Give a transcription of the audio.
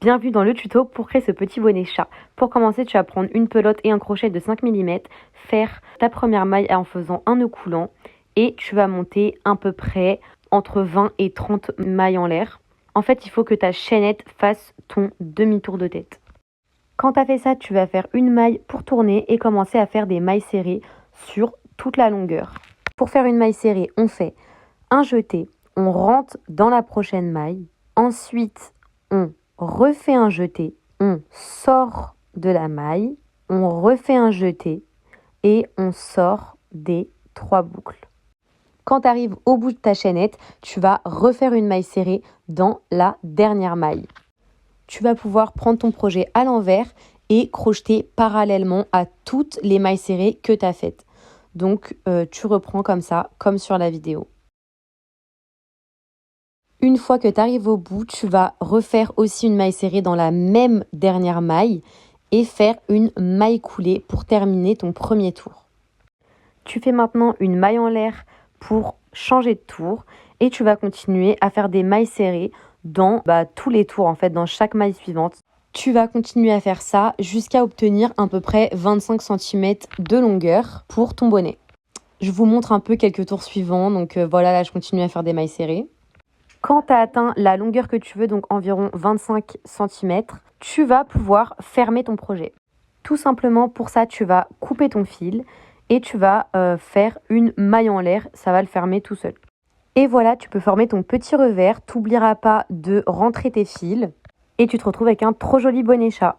Bienvenue dans le tuto pour créer ce petit bonnet chat. Pour commencer, tu vas prendre une pelote et un crochet de 5 mm, faire ta première maille en faisant un nœud coulant et tu vas monter à peu près entre 20 et 30 mailles en l'air. En fait, il faut que ta chaînette fasse ton demi-tour de tête. Quand tu as fait ça, tu vas faire une maille pour tourner et commencer à faire des mailles serrées sur toute la longueur. Pour faire une maille serrée, on fait un jeté, on rentre dans la prochaine maille, ensuite on refait un jeté, on sort de la maille, on refait un jeté et on sort des 3 boucles. Quand tu arrives au bout de ta chaînette, tu vas refaire une maille serrée dans la dernière maille. Tu vas pouvoir prendre ton projet à l'envers et crocheter parallèlement à toutes les mailles serrées que tu as faites. Donc, tu reprends comme ça, comme sur la vidéo. Une fois que tu arrives au bout, tu vas refaire aussi une maille serrée dans la même dernière maille et faire une maille coulée pour terminer ton premier tour. Tu fais maintenant une maille en l'air pour changer de tour et tu vas continuer à faire des mailles serrées dans tous les tours, en fait, dans chaque maille suivante. Tu vas continuer à faire ça jusqu'à obtenir à peu près 25 cm de longueur pour ton bonnet. Je vous montre un peu quelques tours suivants. Donc voilà, là je continue à faire des mailles serrées. Quand tu as atteint la longueur que tu veux, donc environ 25 cm, tu vas pouvoir fermer ton projet. Tout simplement pour ça, tu vas couper ton fil et tu vas faire une maille en l'air. Ça va le fermer tout seul. Et voilà, tu peux former ton petit revers. Tu n'oublieras pas de rentrer tes fils et tu te retrouves avec un trop joli bonnet chat.